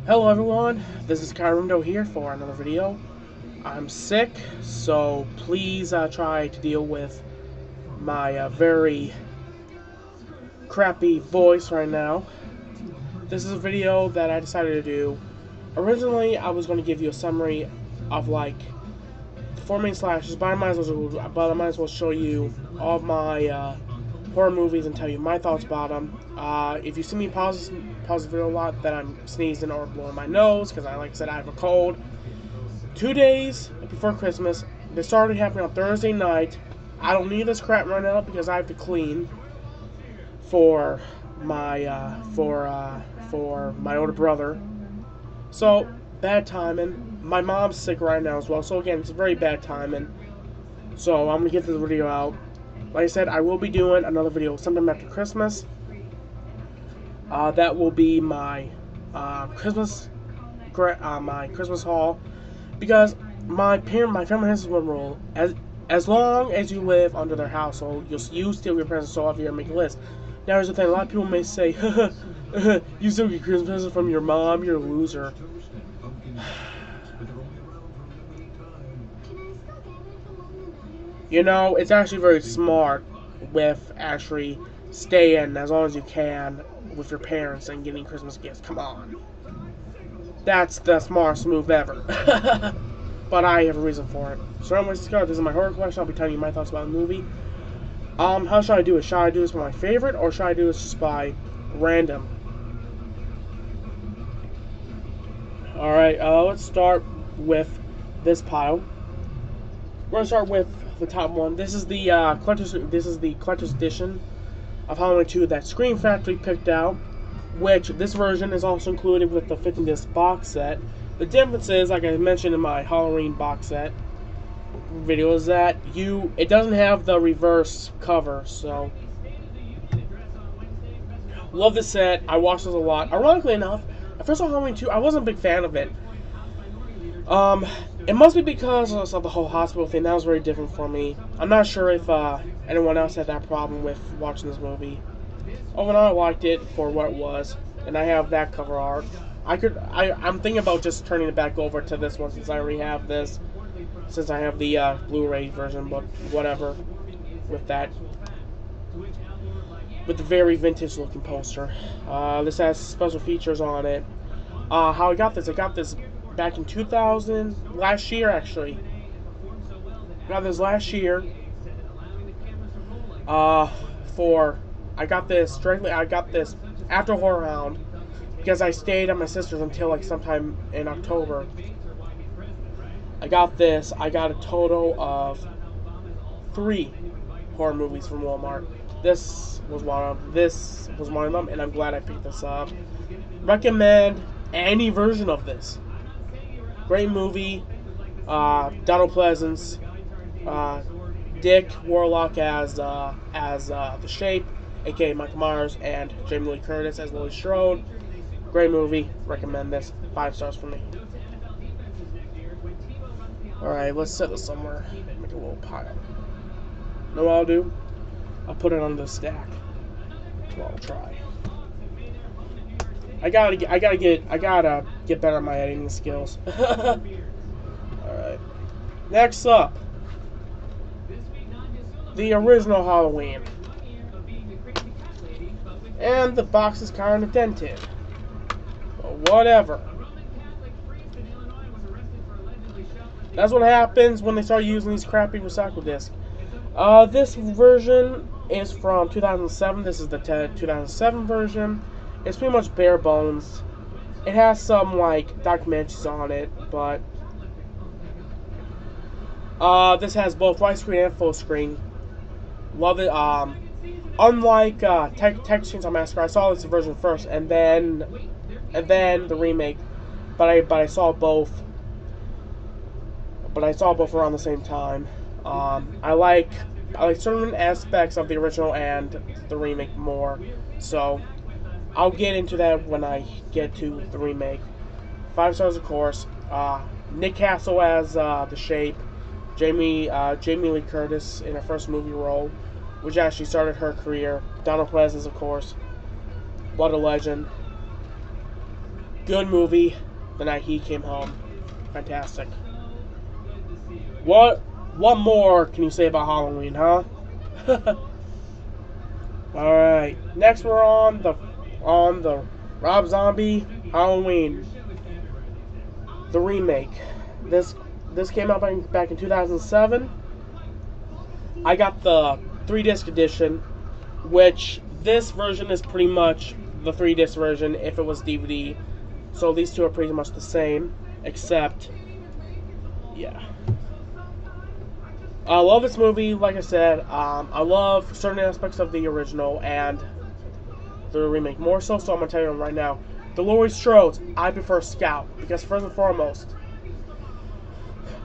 Hello everyone, this is Kyrundo here for another video. I'm sick, so please try to deal with my very crappy voice right now. This is a video that I decided to do. Originally, I was going to give you a summary of like 4 main slashes, but I might as well show you all of my horror movies and tell you my thoughts about them. If you see me pause the video a lot, then I'm sneezing or blowing my nose, because like I said, I have a cold. 2 days before Christmas, this started happening on Thursday night. I don't need this crap right now because I have to clean for my older brother. So bad timing. My mom's sick right now as well, so again, it's very bad timing. So I'm gonna get this video out. Like I said, I will be doing another video sometime after Christmas. That will be my Christmas haul, because my family has one rule: as long as you live under their household, you steal your presents off here and make a list. Now, here's the thing: a lot of people may say, "You steal your Christmas presents from your mom, you're a loser." You know, it's actually very smart with actually staying as long as you can with your parents and getting Christmas gifts. Come on. That's the smartest move ever. But I have a reason for it. So anyways, this is my horror question. I'll be telling you my thoughts about the movie. How should I do it? Should I do this by my favorite, or should I do this just by random? Alright, let's start with this pile. We're gonna start with the top one. This is the collector's edition of Halloween 2 that Scream Factory picked out, which this version is also included with the 15-disc box set. The difference is, like I mentioned in my Halloween box set video, is that it doesn't have the reverse cover. So love this set. I watched this a lot. Ironically enough, at first on Halloween 2, I wasn't a big fan of it. It must be because of the whole hospital thing. That was very different for me. I'm not sure if anyone else had that problem with watching this movie. Overall, I liked it for what it was, and I have that cover art. I'm thinking about just turning it back over to this one, since I already have this, since I have the Blu-ray version, but whatever with that. With the very vintage looking poster. This has special features on it. How I got this back in 2000, last year actually. Got this last year. I got this after Horror Hound, because I stayed at my sister's until like sometime in October. I got a total of 3 horror movies from Walmart. This was one of them, and I'm glad I picked this up. Recommend any version of this. Great movie. Donald Pleasance, Dick Warlock as the Shape, aka Michael Myers, and Jamie Lee Curtis as Laurie Strode. Great movie. Recommend this. 5 stars for me. Alright, let's set this somewhere. Make a little pile. Know what I'll do? I'll put it on the stack. That's what I'll try. I gotta get better at my editing skills. Alright. Next up, the original Halloween. And the box is kind of dented. But whatever. That's what happens when they start using these crappy recycle discs. This version is from 2007. This is the 2007 version. It's pretty much bare bones. It has some like documentaries on it, but this has both widescreen and full screen. Love it. Unlike Texas Chainsaw Massacre, I saw this version first, and then the remake. But I saw both. But I saw both around the same time. I like certain aspects of the original and the remake more. So I'll get into that when I get to the remake. 5 stars, of course. Nick Castle as the Shape. Jamie Lee Curtis in her first movie role, which actually started her career. Donald Pleasance, of course. What a legend. Good movie. The Night He Came Home. Fantastic. What more can you say about Halloween, huh? Alright. Next we're on the Rob Zombie Halloween. The remake. This came out back in 2007. I got the 3-disc edition, which this version is pretty much the 3-disc version if it was DVD. So these two are pretty much the same, except, yeah. I love this movie, like I said. I love certain aspects of the original and the remake more so, I'm going to tell you right now. The Laurie Strode, I prefer Scout, because first and foremost,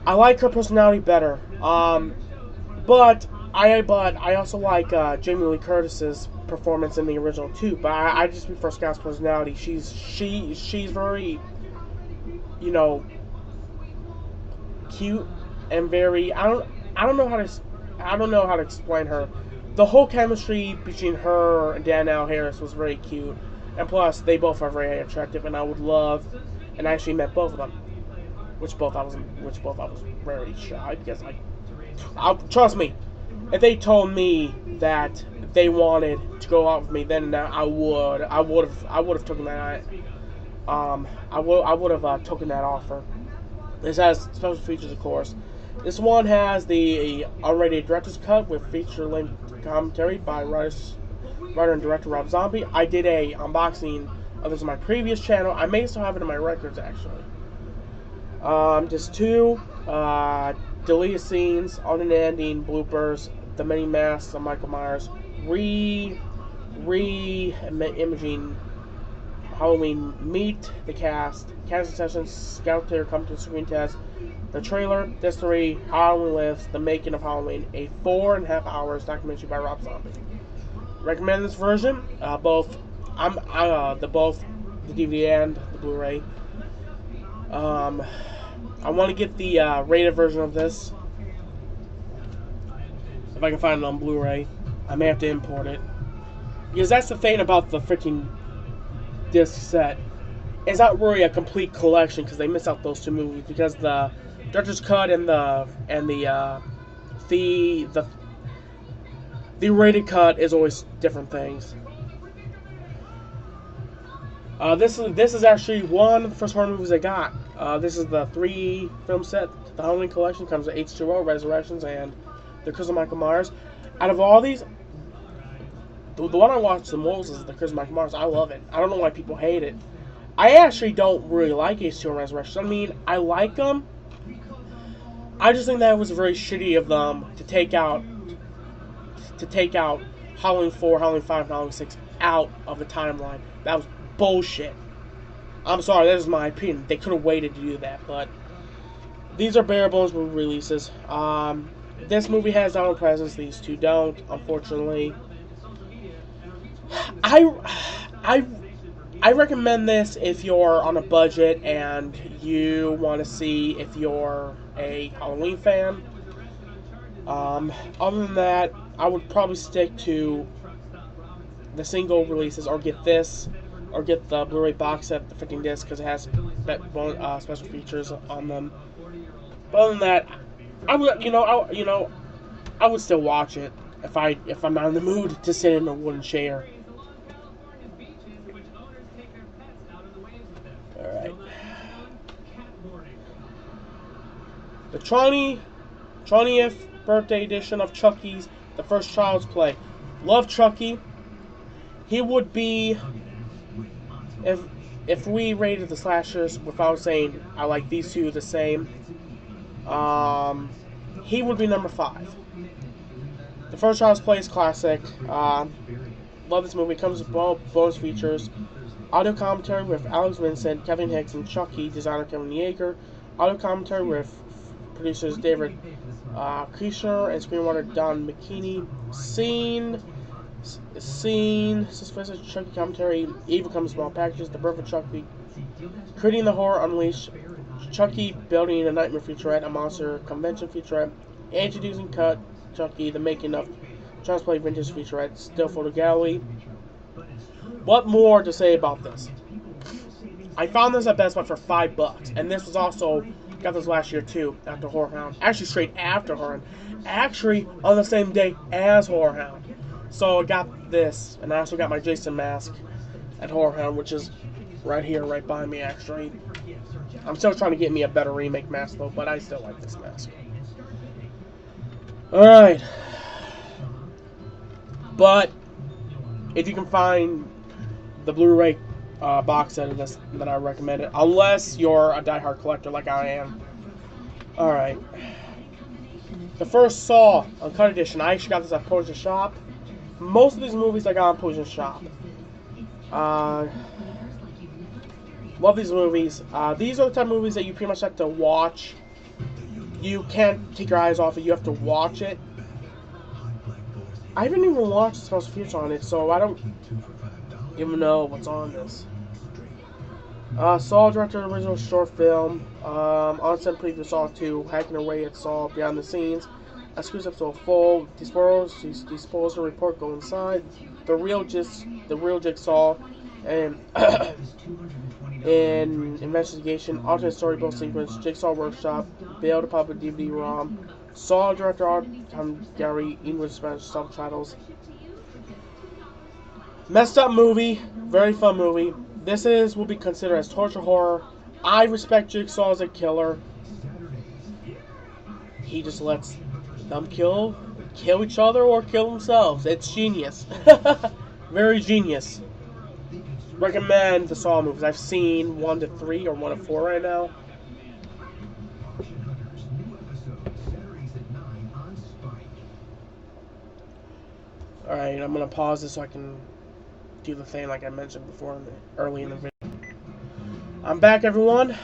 I like her personality better. But I also like Jamie Lee Curtis's performance in the original too. But I just prefer Scout's personality. She's very, you know, cute and very. I don't know how to explain her. The whole chemistry between her and Danielle Harris was very cute, and plus they both are very attractive. And I would love, and I actually met both of them, which both I was very shy because trust me, if they told me that they wanted to go out with me then and now, I would have taken that. I would have taken that offer. This has special features, of course. This one has the unrated director's cut with feature-length commentary by writer and director Rob Zombie. I did a unboxing of this on my previous channel. I may still have it in my records actually. Just 2 deleted scenes, alternate ending, bloopers, the many masks of Michael Myers, imaging Halloween, meet the cast, casting sessions, scout player come to the screen test, the trailer, this 3, Halloween Lives, the making of Halloween, a 4.5 hours documentary by Rob Zombie. Recommend this version, both the DVD and the Blu-ray. I want to get the rated version of this. If I can find it on Blu-ray, I may have to import it. Because that's the thing about the freaking disc set. It's not really a complete collection because they miss out those 2 movies because the director's cut and the rated cut is always different things. This is actually one of the first horror movies I got. This is the 3-film set. The Halloween collection comes with H2O, Resurrections, and The Curse of Michael Myers. Out of all these, the one I watched the most is The Curse of Michael Myers. I love it. I don't know why people hate it. I actually don't really like H2O and Resurrections. I mean, I like them. I just think that it was very shitty of them to take out Halloween 4, Halloween 5, and Halloween 6 out of the timeline. That was bullshit. I'm sorry, that is my opinion. They could have waited to do that, but these are bare bones releases. This movie has their own presence. These 2 don't, unfortunately. I recommend this if you're on a budget and you want to see if you're a Halloween fan. Other than that, I would probably stick to the single releases, or get this, or get the Blu-ray box set, the 15 disc, because it has special features on them. But other than that, I would still watch it if I'm not in the mood to sit in a wooden chair. All right. The 20th birthday edition of Chucky's The First Child's Play. Love Chucky. He would be, if we rated the slashers without saying I like these 2 the same, he would be number 5. The First Child's Play is classic. Love this movie. It comes with bonus features. Audio commentary with Alex Vincent, Kevin Hicks, and Chucky designer Kevin Yeager. Audio commentary with producers David Kushner and screenwriter Don McKinney. Scene, suspense Chucky commentary, Evil Comes in Small Packages, The Birth of Chucky, Creating the Horror Unleashed, Chucky Building a Nightmare featurette, a Monster Convention featurette, Introducing Cut, Chucky, The Making of Child's Play Vintage featurette, Still Photo Gallery. What more to say about this? I found this at Best Buy for $5, and this was also got this last year too after Horror Hound. Actually, straight after Horror Hound. Actually, on the same day as Horror Hound. So I got this, and I also got my Jason mask at Horror Hound, which is right here, right by me. Actually, I'm still trying to get me a better remake mask though, but I still like this mask. All right, but if you can find the Blu-ray box set of this, that I recommend it, unless you're a diehard collector like I am. Alright. The first Saw Uncut Edition. I actually got this at Potion Shop. Most of these movies I got on Potion Shop. Love these movies. These are the type of movies that you pretty much have to watch. You can't take your eyes off it. You have to watch it. I haven't even watched the special features on it, so I don't even know what's on this. Saw directed an original short film. On-set preview Saw 2, hacking away at Saw behind the scenes. Exclusive to a full disposal report go inside. The real Jigsaw and in investigation, alternate storybook sequence, Jigsaw workshop, bail to public DVD-ROM. Saw director Gary English Spanish subtitles. Messed up movie, very fun movie. This will be considered as torture horror. I respect Jigsaw as a killer. He just lets them kill each other or kill themselves. It's genius. Very genius. Recommend the Saw movies. I've seen 1 to 3 or 1 to 4 right now. Alright, I'm going to pause this so I can do the thing like I mentioned before early in the video. I'm back, everyone.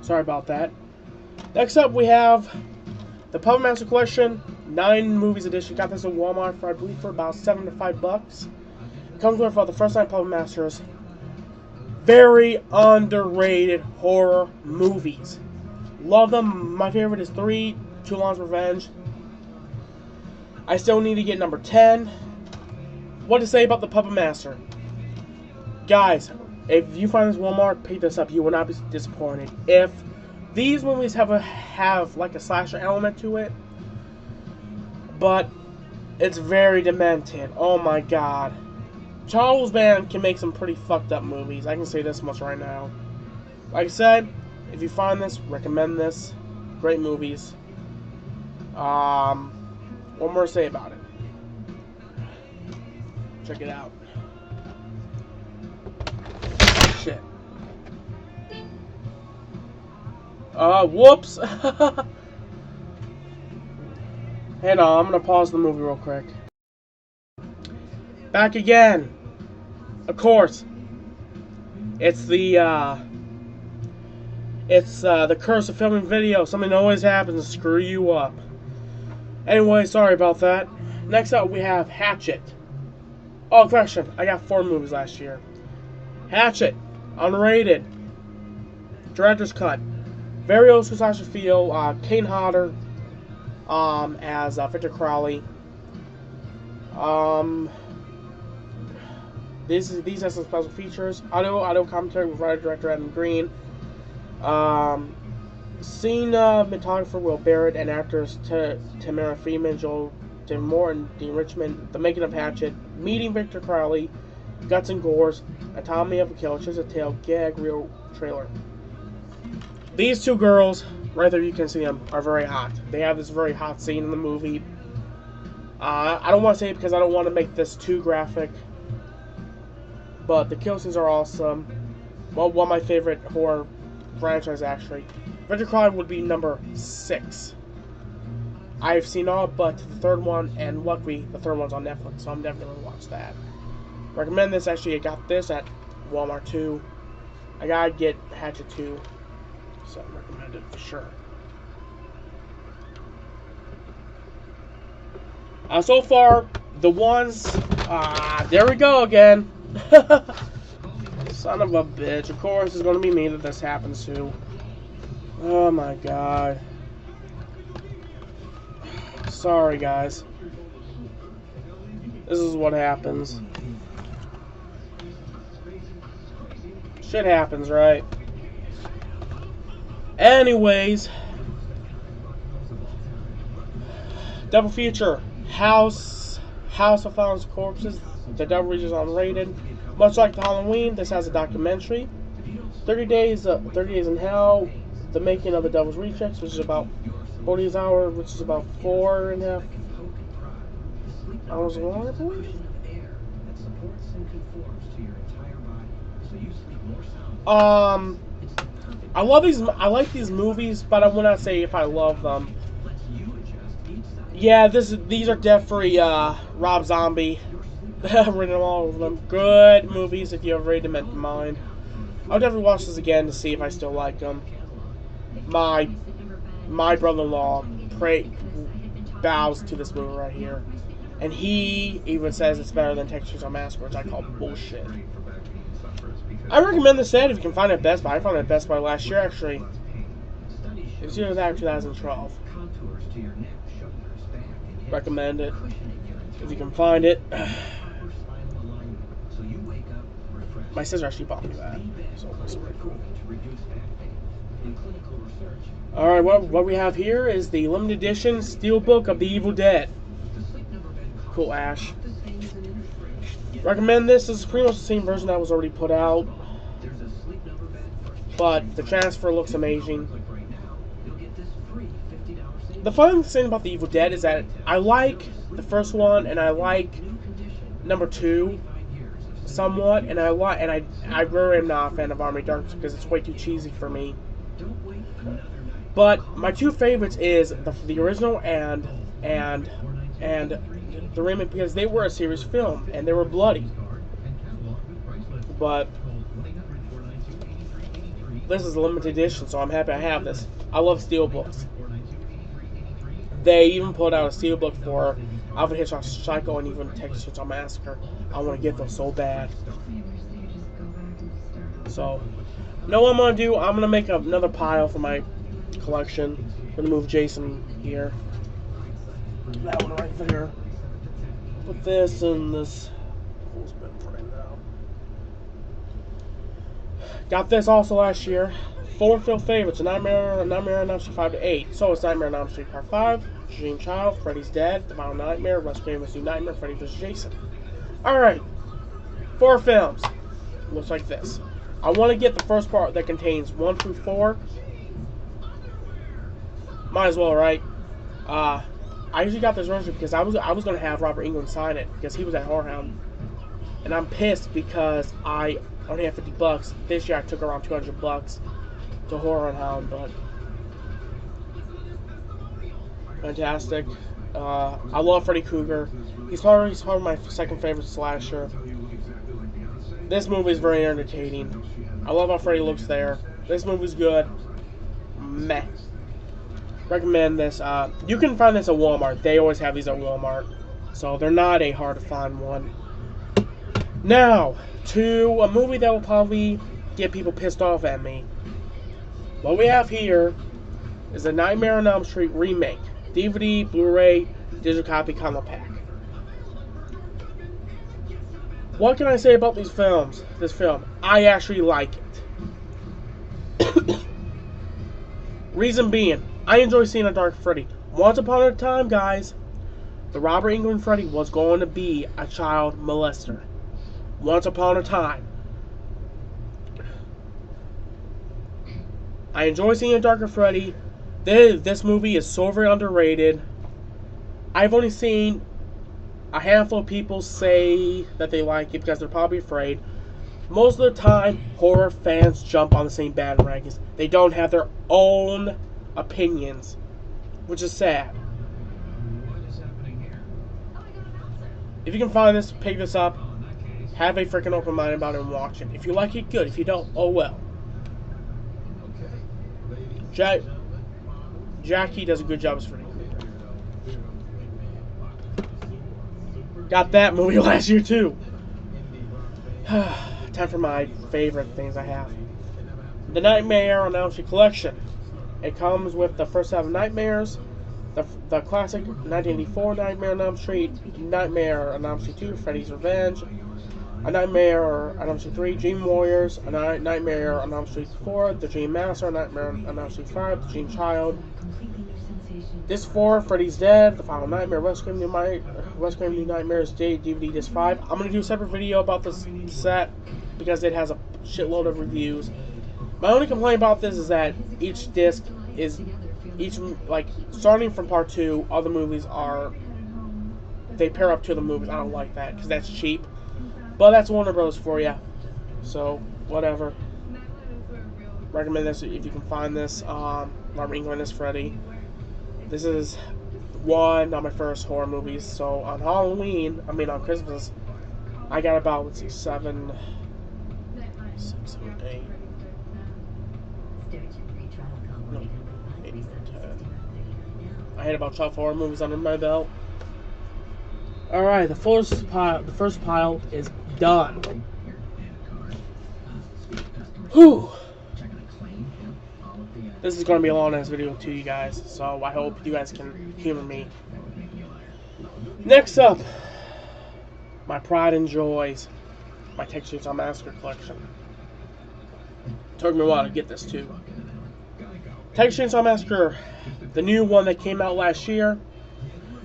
Sorry about that. Next up, we have the Puppet Master Collection 9 Movies Edition. Got this at Walmart for, I believe, for about $7 to $5. It comes with the first 9 Puppet Masters. Very underrated horror movies. Love them. My favorite is 3, Too Long's Revenge. I still need to get number 10. What to say about the Puppet Master? Guys, if you find this Walmart, pick this up. You will not be disappointed. If these movies have like a slasher element to it, but it's very demented. Oh my god. Charles Band can make some pretty fucked up movies. I can say this much right now. Like I said, if you find this, recommend this. Great movies. What more to say about it? Check it out. Shit. Whoops. Hang on, I'm gonna pause the movie real quick. Back again. Of course. It's the curse of filming video. Something always happens to screw you up. Anyway, sorry about that. Next up, we have Hatchet. Oh, correction. I got 4 movies last year. Hatchet. Unrated. Director's cut. Very old slasher feel. Kane Hodder as Victor Crowley. These have some special features. Audio commentary with writer-director Adam Green. Scene cinematographer Will Barrett and actors Tamara Freeman, Joel Morton, Dean Richmond. The making of Hatchet. Meeting Victor Crowley. Guts and Gores. Anatomy of a Killer. Just a Tale. Gag reel trailer. These 2 girls, right there you can see them, are very hot. They have this very hot scene in the movie. I don't want to say it because I don't want to make this too graphic. But the kill scenes are awesome. Well, one of my favorite horror franchise, actually. Victor Crowley would be number 6. I've seen all but the 3rd one, and luckily the 3rd one's on Netflix, so I'm definitely going to watch that. Recommend this. Actually, I got this at Walmart too. I gotta get Hatchet 2, so I recommend it for sure. So far, the ones, there we go again. Son of a bitch. Of course, it's going to be me that this happens to. Oh my god. Sorry, guys. This is what happens. Shit happens, right? Anyways, double feature: House of Fallen Corpses. The Devil Reaches unrated. Much like the Halloween, this has a documentary. 30 Days in Hell, the making of the Devil's Rejects, which is about 40 hours, which is about 4.5 hours long, I believe. I love these. I like these movies, but I will not say if I love them. Yeah, these are definitely Rob Zombie. I've written all of them. Good movies if you ever read them at mind. I'll definitely watch this again to see if I still like them. My brother-in-law bows to this movie right here, and he even says it's better than Texas Chainsaw Massacre, which I call bullshit. I recommend this set if you can find it at Best Buy. I found it at Best Buy last year, actually. It was either that or 2012. Recommend it if you can find it. My sister actually bought me that, so it's pretty cool. Alright, what we have here is the limited edition Steelbook of the Evil Dead. Cool, Ash. Recommend this. This is pretty much the same version that was already put out, but the transfer looks amazing. The fun thing about the Evil Dead is that I like the first one and I like number 2 somewhat, and I really am not a fan of Army Darkness because it's way too cheesy for me. But my two favorites is the original and the remake, because they were a serious film and they were bloody. But this is a limited edition, so I'm happy I have this. I love steelbooks. They even put out a steelbook for Alfred Hitchcock's Psycho and even Texas Chainsaw Massacre. I want to get those so bad. So, you know what I'm going to do? I'm going to make another pile for my collection. I'm going to move Jason here. That one right there. Put this in this. Who's been right now? Got this also last year. 4 film favorites: Nightmare on Elm Street 5 to 8. So it's Nightmare on Elm Street Part 5, Dream Child, Freddy's Dead, The Final Nightmare, Wes Craven's New Nightmare, Freddy vs. Jason. Alright, 4 films. Looks like this. I want to get the first part that contains 1 through 4. Might as well, right? I usually got this version because I was going to have Robert Englund sign it because he was at Horrorhound. And I'm pissed because I only have $50. This year I took around $200 to Horrorhound, but fantastic. I love Freddy Krueger. He's probably my second favorite slasher. This movie is very entertaining. I love how Freddy looks there. This movie's good. Meh. Recommend this. You can find this at Walmart. They always have these at Walmart, so they're not a hard to find one. Now, to a movie that will probably get people pissed off at me. What we have here is a Nightmare on Elm Street remake. DVD, Blu-ray, digital copy, combo pack. What can I say about these films? This film, I actually like it. Reason being, I enjoy seeing a Dark Freddy. Once upon a time, guys, the Robert Englund Freddy was going to be a child molester. Once upon a time. I enjoy seeing a Darker Freddy. This movie is so very underrated. I've only seen a handful of people say that they like it because they're probably afraid. Most of the time, horror fans jump on the same bandwagons. They don't have their own opinions, which is sad. If you can find this, pick this up. Have a freaking open mind about it and watch it. If you like it, good. If you don't, oh well. Jackie does a good job as Freddy Krueger. Got that movie last year too. Time for my favorite things I have. The Nightmare on Elm Street collection. It comes with the first 7 Nightmares, the classic 1984 Nightmare on Elm Street, Nightmare on Elm Street 2, Freddy's Revenge, A Nightmare on Elm Street 3, Dream Warriors, A Nightmare on Elm Street 4, The Dream Master, A Nightmare on Elm Street 5, The Dream Child. Disc 4, Freddy's Dead, The Final Nightmare, West Graham New Nightmares, DVD Disc 5. I'm going to do a separate video about this set because it has a shitload of reviews. My only complaint about this is that each disc is, like, starting from part 2, all the movies are, they pair up to the movies. I don't like that because that's cheap. But that's Warner Bros. For you. So, whatever. Recommend this if you can find this. Robert Englund Freddy. This is one of my first horror movies. So, on Halloween, on Christmas, I got about, let's see, 7, 8. No, 8 or 10. I had about 12 horror movies under my belt. Alright, the first pile is done. Whew. This is going to be a long-ass video to you guys, so I hope you guys can humor me. Next up, my pride and joys, my Texas Chainsaw Massacre collection. Took me a while to get this too. Texas Chainsaw Massacre, the new one that came out last year,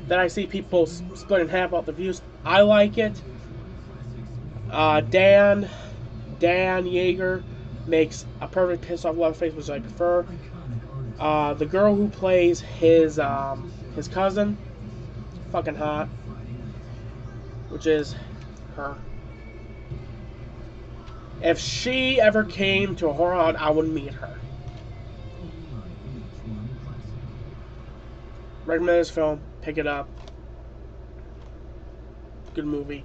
that I see people split in half about the views. I like it. Dan Yeager makes a perfect piss off Leatherface, which I prefer. The girl who plays his cousin, fucking hot, which is her. If she ever came to a horror hunt, I would meet her. Recommend this film. Pick it up. Good movie.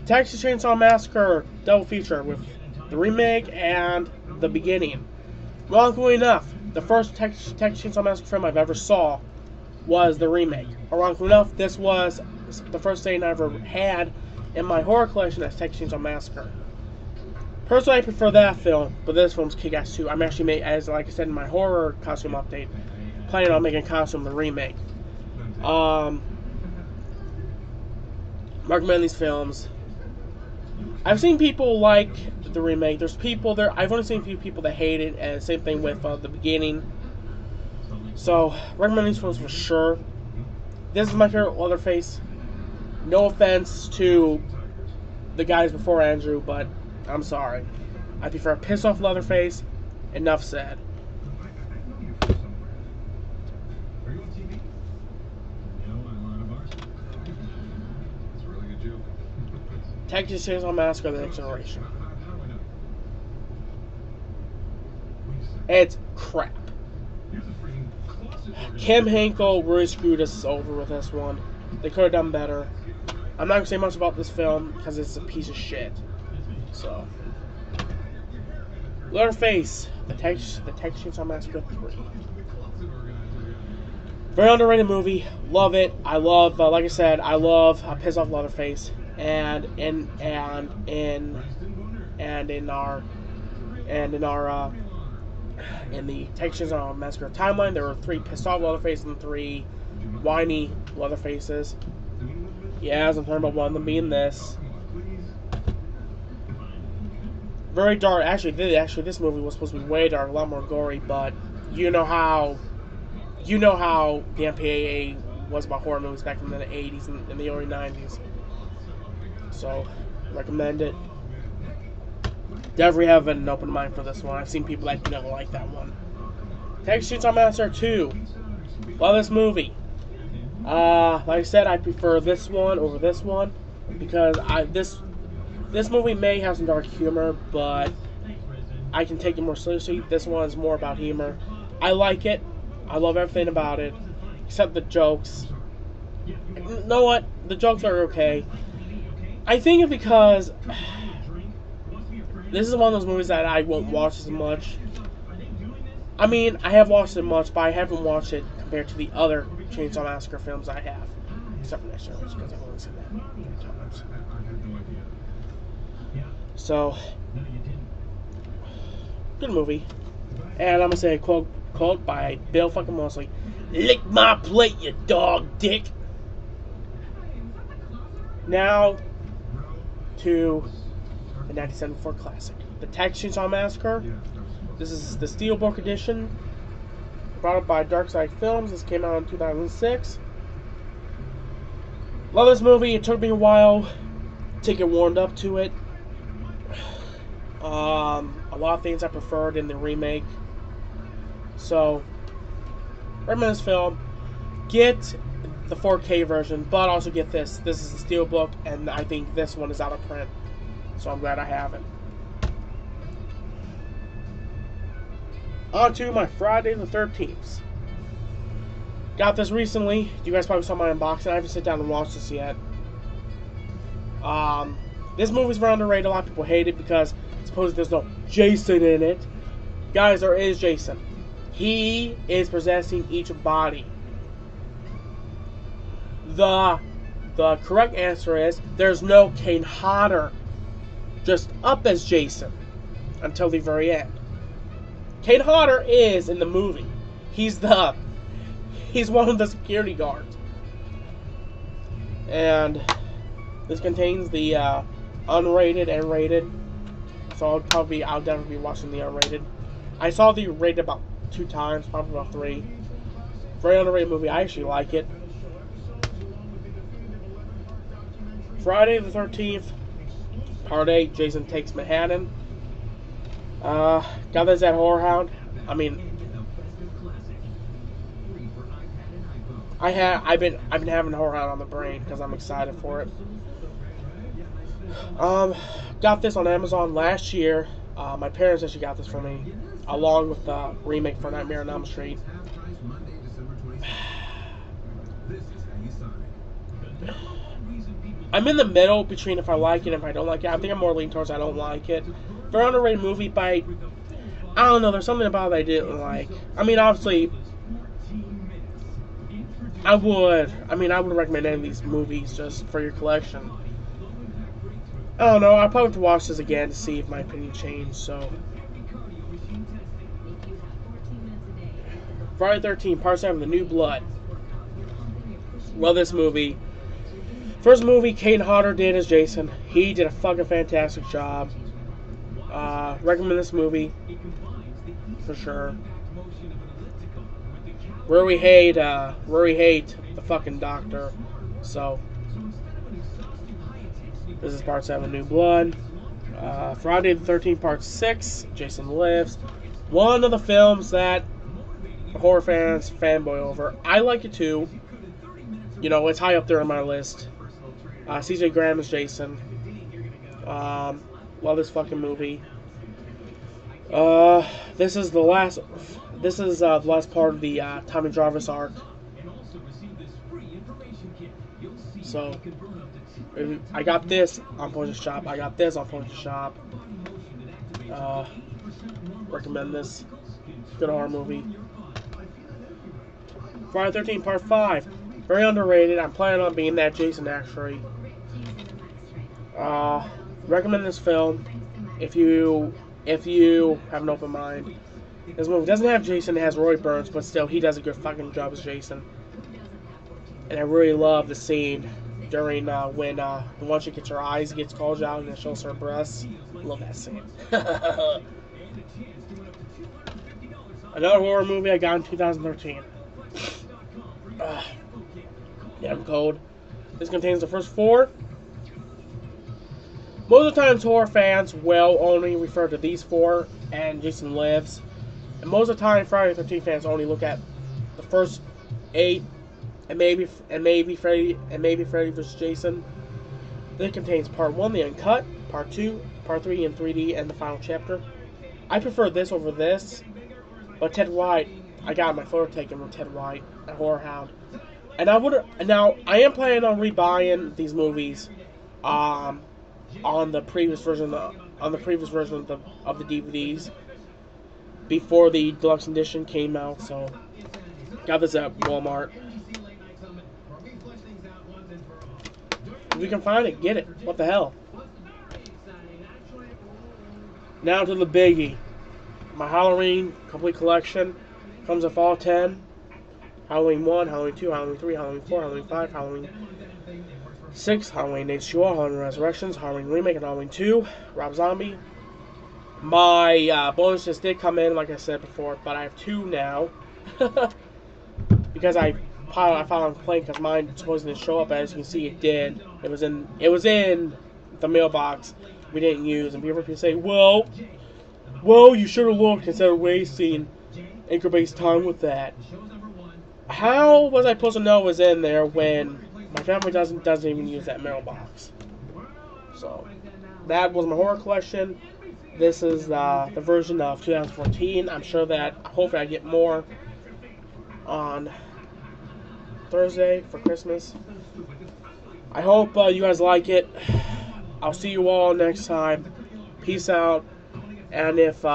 Texas Chainsaw Massacre double feature with the remake and the beginning. Ironically enough, the first Texas Chainsaw Massacre film I've ever saw was the remake. Ironically enough, this was the first thing I ever had in my horror collection as Texas Chainsaw Massacre. Personally, I prefer that film, but this film's kick-ass too. I'm actually making, as like I said in my horror costume update, planning on making a costume the remake. Recommend these films. I've seen people like the remake. There's people there. I've only seen a few people that hate it, and same thing with the beginning. So recommend these films for sure. This is my favorite Leatherface. No offense to the guys before Andrew, but I'm sorry. I prefer piss off Leatherface. Enough said. Texas Chainsaw Massacre: The Next Generation. It's crap. Kim Henkel really screwed us over with this one. They could have done better. I'm not going to say much about this film because it's a piece of shit. So, Leatherface, the Texas Chainsaw Massacre 3. Very underrated movie. Love it. I love, like I said, I love piss off Leatherface. And in the Texas Chainsaw Massacre timeline, there were 3 pissed off Leatherfaces and 3 whiny Leatherfaces. Yes, I'm talking about one of them being this. Very dark. Actually, this movie was supposed to be way dark, a lot more gory. But you know how the MPAA was about horror movies back in the 80s and the early 90s. So, recommend it. Definitely have an open mind for this one. I've seen people that don't like that one. Texas Chainsaw Massacre 2. Love this movie. Like I said, I prefer this one over this one because this movie may have some dark humor, but I can take it more seriously. This one is more about humor. I like it. I love everything about it, except the jokes. You know what? The jokes are okay. I think it's because this is one of those movies that I won't watch as much. I mean, I have watched it much, but I haven't watched it compared to the other Chainsaw Massacre films I have. Except for Next Generation, because I've only seen that 3 times. So, good movie. And I'm going to say a quote by Bill fucking Mosley. Lick my plate, you dog dick. Now to the 1974 classic, the Texas Chainsaw Massacre. This is the Steelbook edition, brought up by Darkside Films. This came out in 2006. Love this movie. It took me a while to get warmed up to it. A lot of things I preferred in the remake. So, recommend this film. Get the 4K version, but also get this. This is the Steelbook, and I think this one is out of print. So I'm glad I have it. On to my Friday the 13th. Got this recently. You guys probably saw my unboxing. I haven't sit down and watched this yet. This movie's very underrated. A lot of people hate it because supposedly there's no Jason in it. Guys, there is Jason. He is possessing each body. The correct answer is there's no Kane Hodder dressed up as Jason until the very end. Kane Hodder is in the movie. He's one of the security guards. And this contains the unrated and rated. So I'll definitely be watching the unrated. I saw the rated about 2 times, probably about 3. Very underrated movie. I actually like it. Friday the 13th, Part 8, Jason Takes Manhattan. Got this at Horror Hound. I mean, I've been having Horror Hound on the brain because I'm excited for it. Got this on Amazon last year. My parents actually got this for me, along with the remake for Nightmare on Elm Street. I'm in the middle between if I like it and if I don't like it. I think I'm more leaning towards I don't like it. Very underrated movie, but I don't know. There's something about it I didn't like. I mean, obviously, I would recommend any of these movies just for your collection. I don't know. I'll probably have to watch this again to see if my opinion changed. So, Friday the 13th, Part 7, The New Blood. Love this movie. First movie Kane Hodder did as Jason. He did a fucking fantastic job. Recommend this movie for sure. Where we hate the fucking doctor. So this is Part 7, New Blood. Friday the 13th, Part 6, Jason Lives. One of the films that horror fans fanboy over. I like it too. You know, it's high up there on my list. CJ Graham is Jason. Love this fucking movie. This is the last part of the Tommy Jarvis arc. So I got this on Poison Shop. Recommend this. Good horror movie. Friday the 13th, Part 5. Very underrated. I'm planning on being that Jason actually. Recommend this film if you have an open mind. This movie doesn't have Jason, it has Roy Burns, but still he does a good fucking job as Jason. And I really love the scene during when once she gets her eyes gets called out and it shows her breasts. Love that scene. Another horror movie I got in 2013. Yeah, I'm cold. This contains the first 4. Most of the times, horror fans will only refer to these 4 and Jason Lives. And most of the time, Friday the 13th fans only look at the first 8 and maybe Freddy vs. Jason. This contains Part 1, the uncut, Part 2, Part 3 in 3D, and the final chapter. I prefer this over this, but Ted White, I got my photo taken with Ted White at Horror Hound. And I am planning on rebuying these movies on the previous version of the DVDs before the deluxe edition came out. So got this at Walmart. If we can find it, get it. What the hell? Now to the biggie. My Halloween complete collection comes with all 10. Halloween 1, Halloween 2, Halloween 3, Halloween 4, Halloween 5, Halloween 6, Halloween Days 2, Halloween Resurrections, Halloween Remake, and Halloween 2, Rob Zombie. My bonuses did come in, like I said before, but I have 2 now. Because I filed on complaint because mine supposedly didn't show up. As you can see, it did. It was in the mailbox we didn't use, and people can say, well, you should have looked instead of wasting Anchor-based time with that. How was I supposed to know it was in there when my family doesn't even use that mailbox? So that was my horror collection. This is the version of 2014. I'm sure that hopefully I get more on Thursday for Christmas. I hope you guys like it. I'll see you all next time. Peace out. And if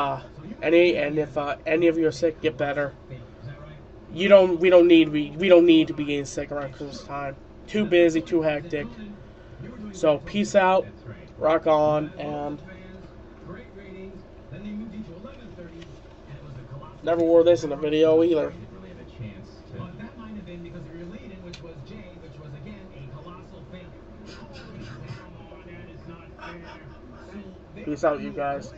any of you are sick, get better. We don't need to be getting sick around Christmas time. Too busy, too hectic. So peace out, rock on, and never wore this in a video either. Peace out, you guys.